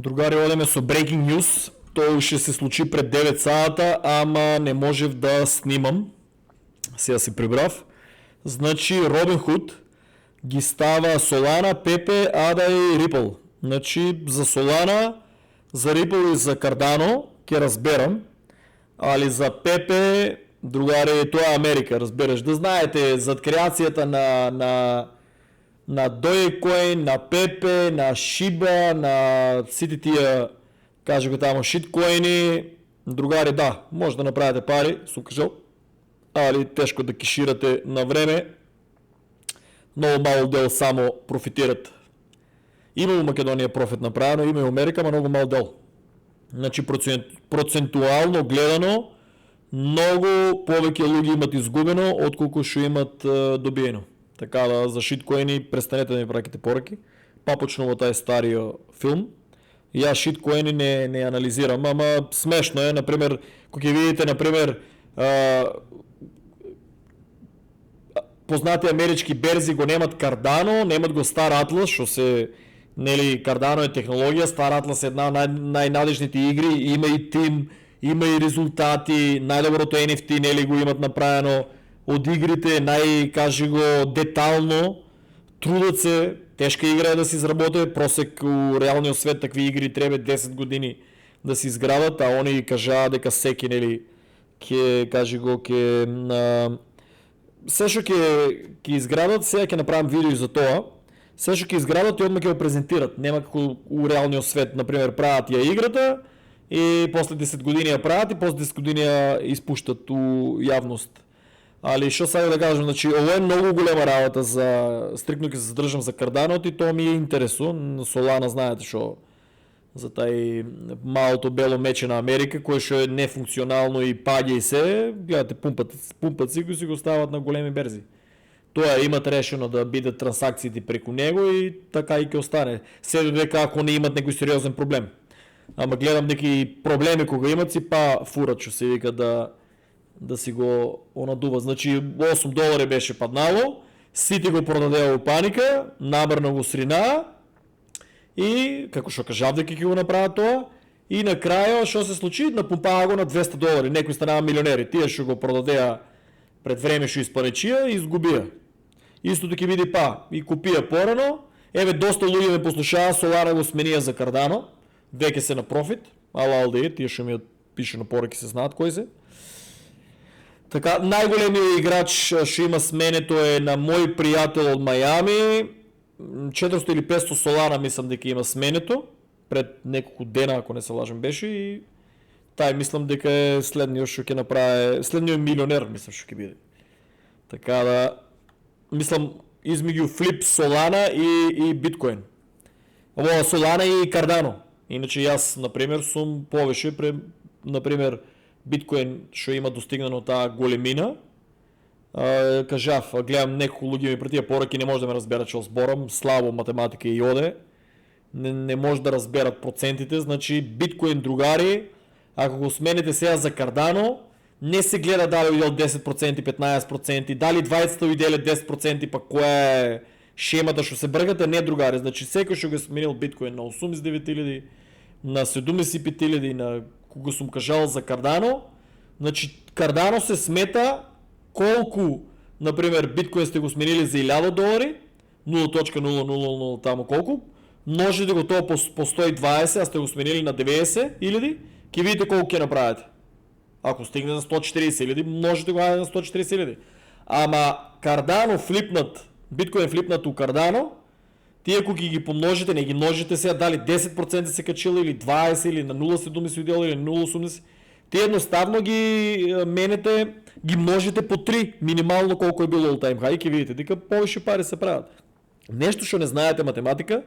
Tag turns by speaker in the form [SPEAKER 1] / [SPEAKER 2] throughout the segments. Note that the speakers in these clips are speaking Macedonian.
[SPEAKER 1] Другари, одеме со Breaking News. Тоа ще се случи пред 9 сата, ама не можев да снимам. Сега си прибрав. Значи Robinhood ги става Solana, Pepe, ADA и Ripple. Значи за Solana, за Ripple и за Cardano ќе разберам. Али за Pepe, другари, тоа е Америка, разбираш. Да знаете, зад креацијата на Dogecoin, на Pepe, на Shiba, на сите тия, каже го тамо, шиткоини, другари, да, може да направите пари, сум кажал, али тешко да кеширате на време. Много мал дел само профитират. Има у Македония профит направено, има и Америка, но много мал дел. Значи процентуално гледано, много повеќе луѓе имат изгубено, отколку што имат добиено. Така да, за шиткоини престанете да ми праките пораки. Па почнува тај стариот филм. Јас шиткоини не анализирам, ама смешно е, например, кога ќе видите, например, познати амерички берзи го немат Cardano, немат го Star Atlas, што се, нели, Cardano е технологија, Star Atlas е една од најнадежните игри, има и тим, има и резултати, најдоброто NFT, нели, го имат направено од игрите, кажи го, детално, трудат се, тешка игра е да се изработи, просек у реалниот свет такви игри треба 10 години да се изградат, а они кажаа дека секи, нели, кажи го, се што ќе изградат, сега ќе направам видео за тоа, се што ќе изградат и одма ќе го презентират, нема како у реалниот свет, например, прават ја играта и после 10 години ја прават и после 10 години ја испуштат у јавност. Али што сега да кажам, значи ово е многу голема работа за стрикно ќе се задржам за Cardano и тоа ми е интересно. Solana знаете што за тај малото бело мече на Америка, кое што е нефункционално и паѓа и се, гледате пумпат си го стават на големи берзи. Тоа имат решено да бидат трансакциите преку него и така и ќе остане. Се додека ако не имат некој сериозен проблем. Ама гледам неки проблеми кога имат си па фурат што се вика да си го онадува. Значи $8 беше паднало, сите го продадеа у паника, набрно го срина и како што кажав дека ќе го направат тоа и на крајот што се случи, напумпаа го на $200. Некои станаа милионери, тие што го продадеа пред време што испанечија и изгубија. Истото ќе биде па и купија порано. Еве доста луѓе ме послушаа, Solana го сменија за Cardano, веќе се на профит, ала алде, тие што ми пише на пораки се знаат кои се. Така, најголемиот играч што има сменето е на мој пријател од Мајами, 400 или 500 Solana мислам дека има сменето, пред неколку дена ако не се лажам беше и тај мислам дека е следниот што ќе направи, следниот милионер мислам што ќе биде. Така да, мислам измеѓу Flip, Solana и Bitcoin. Ово Solana и Cardano. Иначе јас, например, сум повеќе например Биткоин што има достигнано таа големина, кажав, гледам неколку луѓе ми претија пораки, не може да ме разберат што зборам, слабо математика и оде, не може да разберат процентите, значи биткоин другари, ако го смените сега за Cardano, не се гледа дали видел 10%, 15%, дали 20 виделе 10%, па која е шемата што се бргате, не другари, значи секој што го сменил биткоин на 89.000, на 75.000, на кога сум кажал за Cardano, значи Cardano се смета колку, например, биткоин сте го сменили за $1000, 0.000 тамо колку, множите го тоа по 120, а сте го сменили на 90.000, ќе видите колку ќе направите. Ако стигне на 140.000, множите го на 140.000. Ама Cardano флипнат, биткоин флипнат у Cardano, тие кога ги помножите, не ги множите сега дали 10% се качило или 20 или на 0.7 удел или 0.80, тие едноставно ги менете, ги множите по 3, минимално колку е било all time high, ќе видите дека повеќе пари се прават. Нешто што не знаете математика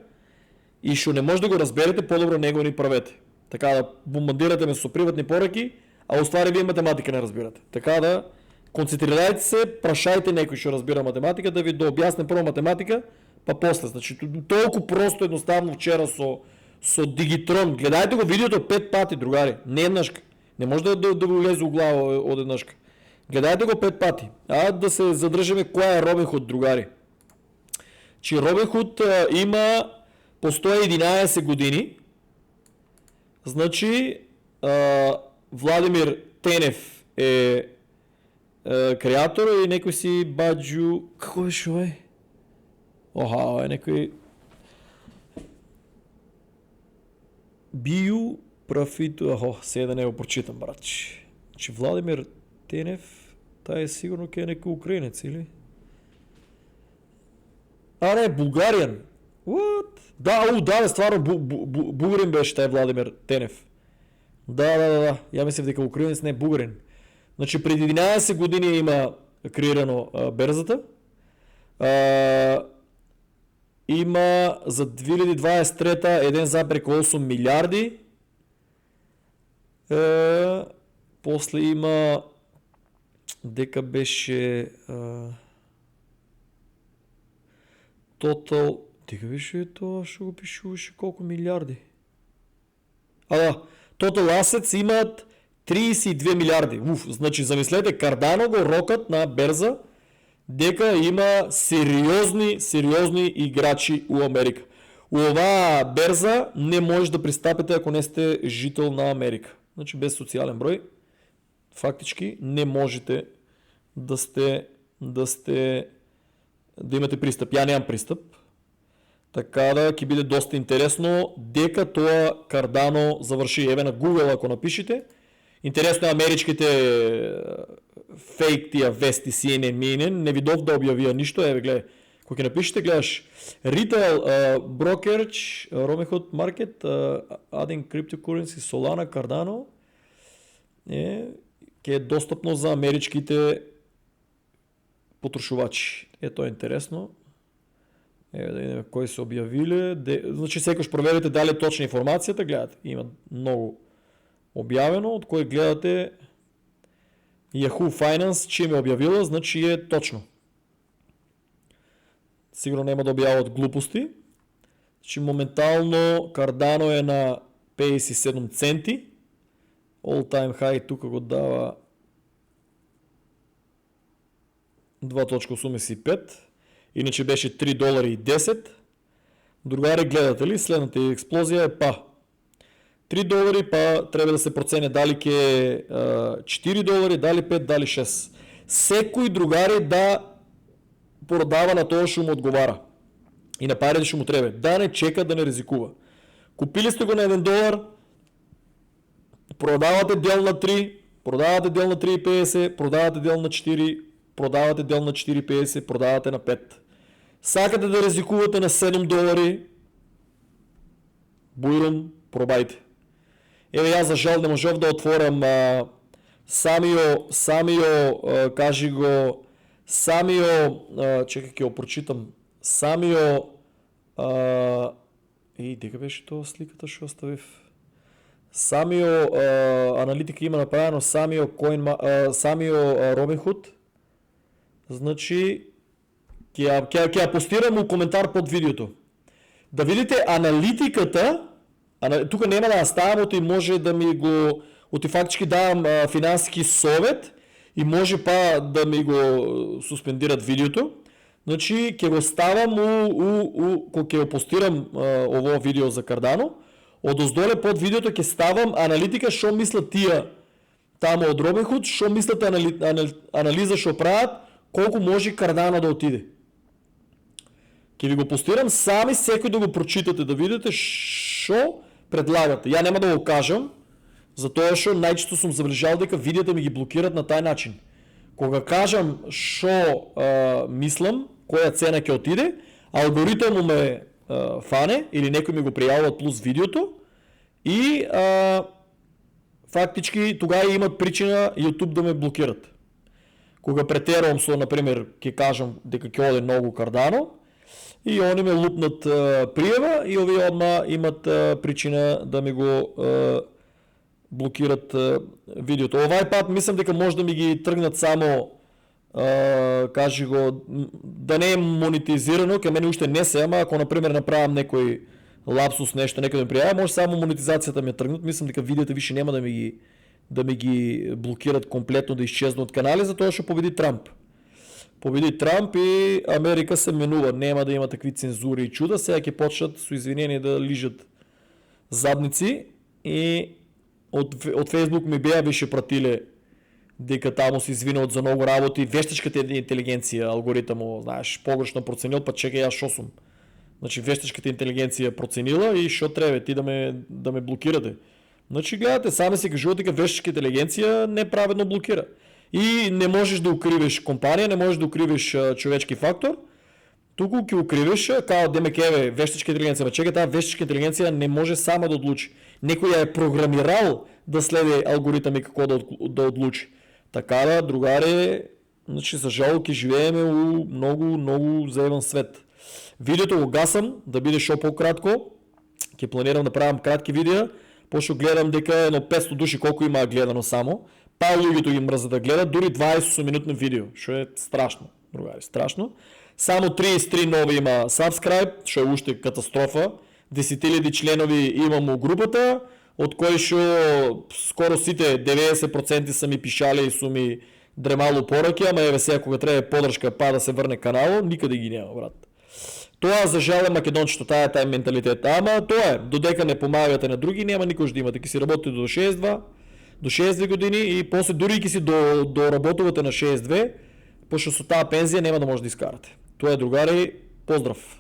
[SPEAKER 1] и што не може да го разберете, подобро не го ни правете. Така да бомбардирате ме со приватни пораки, а уствари вие математика не разбирате. Така да концентрирајте се, прашајте некој што разбира математика да ви дообјасне прво математика, па после. Значи толку просто едноставно вчера со Дигитрон, гледајте го видеото 5 пати, другари, не еднашка. Не може да го лезе у глава од еднашка. Гледајте го 5 пати. А да се задржиме која е Robinhood, другари. Че Robinhood има постои 11 години Значи, Владимир Тенев е креатор и некој си Баджу... Како беше овај? Оха, некој... Бiju Профиту... сега да не го прочитам, братче. Значи Владимир Тенев, тај е сигурно ке е некој украинец, или? Не, Булгаријан. What? Да, стварно, бугарин беше тај Владимир Тенев. Да. Ја мислев дека украинец, не, бугарин. Значи преди 11 години има креирано берзата. Има за 2023 1,8 милиарди. После има дека беше Total... Дека беше тоа, што го пишуваше колку милиарди? Да, Total Assets имат 32 милиарди. Значи замислете, Cardano го рокат на берза дека има сериозни играчи у Америка. У оваа берза не може да пристапите ако не сте жител на Америка. Значи без социјален број фактички не можете да имате пристап. Ја немам пристап. Така да ќе биде доста интересно дека тоа Cardano заврши. Еве на Google ако напишете. Интересно е америчките фейк тия вести CNN, CNN, не видов да објавија ништо. Еве гледај, кога ќе напишете, гледаш Retail Brokerage, Robinhood Market, Adding Cryptocurrency, Solana, Cardano, ќе е достапно за америчките потрошувачи. Тоа е интересно. Еве да видиме кои се објавиле. Значи секојаш проверете дали е точна информацијата, гледате. Има многу објавено, од кој гледате Yahoo Finance, чим е објавила, значи е точно. Сигурно нема да објават глупости. Значи моментално Cardano е на 57 центи. All time high тука го дава 2.85. Иначе беше $3.10. Другари, гледате ли, следната експлозија е $3, треба да се процене дали ке $4, дали 5, дали 6. Секој другари да продава на тоа што му одговара. И на парите што му треба. Да не чека, да не ризикува. Купили сте го на $1, продавате дел на 3, продавате дел на 3,50, продавате дел на 4, продавате дел на 4,50, продавате на 5. Сакате да ризикувате на $7, бујрум, пробајте. Еве јас за жал не можев да отворам чекај ќе го прочитам, дека беше тоа сликата што оставив. Аналитика има направено Самио Robinhood. Значи ќе ја постирам у коментар под видеото. Да видите аналитиката. Тука нема да ставам, оти може да ми го, оти фактички давам финансиски совет и може да ми го суспендират видеото. Значи ќе го ставам кога ќе го постирам ово видео за Cardano, од оздоле под видеото ќе ставам аналитика што мислат тие таму од Robinhood, што мислат анализа што прават, колку може Cardano да отиде. Ќе ви го постирам сами секој да го прочитате, да видите што предлагате. Ја нема да го кажам, затоа што најчесто сум забележал дека видеата ми ги блокират на тај начин. Кога кажам што мислам, која цена ќе отиде, алгоритмот ме фане или некој ми го пријавува плюс видеото и фактички тогава имат причина YouTube да ме блокират. Кога претерувам со, например, ќе кажам дека ќе оде многу Cardano, и они ме лупнат пријава и овие одма имат причина да ми го блокират видеото. Овај пат мислам дека може да ми ги тргнат само кажи го да не е монетизирано, кај мене уште не се, ама ако например направам некој лапсус нешто, некој да ми пријави, може само монетизацијата ми ја тргнат. Мислам дека видеото више нема да ми ги блокират комплетно, да исчезнат од канали, затоа што победи Трамп. Победи Трамп и Америка се менува. Нема да има такви цензури и чуда. Сега ќе почнат со извинение да лижат задници и од Facebook ми беа више пратиле дека таму се извинуват за многу работи, вештачката интелигенција, алгоритмот, знаеш, погрешно проценил, па чекај јас шо сум. Значи вештачката интелигенција проценила и што треба ти да ме блокирате. Значи гледате, сами се кажувате дека вештачка интелигенција неправедно блокира. И не можеш да укривиш компанија, не можеш да укривиш човечки фактор, туку ќе укривиш, као демек еве вештачка интелигенција, ма чекај, таа вештачка интелигенција не може сама да одлучи. Некој ја е програмирал да следи алгоритми како да одлучи. Така да, другари, значи за жал ќе живееме у многу заебан свет. Видеото го гасам да биде шо пократко. Ќе планирам да правам кратки видеа, пошто гледам дека едно 500 души колку има гледано само, па луѓето ги мрзат да гледат, дури 20 минутно видео, што е страшно, другари, страшно. Само 33 нови има subscribe, што е уште катастрофа. 10.000 членови имам у групата, од кои што скоро сите 90% са ми пишале и су ми дремало пораки, ама еве сега кога треба подршка па да се врне каналот, никаде ги нема, брат. Тоа за жал е македончето, таа е менталитет. Ама тоа е, додека не помагате на други, нема никош да имате. Ке си работите до 62 години и после дури ке си доработувате на 62, пошто со таа пензија нема да може да искарате. Тоа е, другари, поздрав!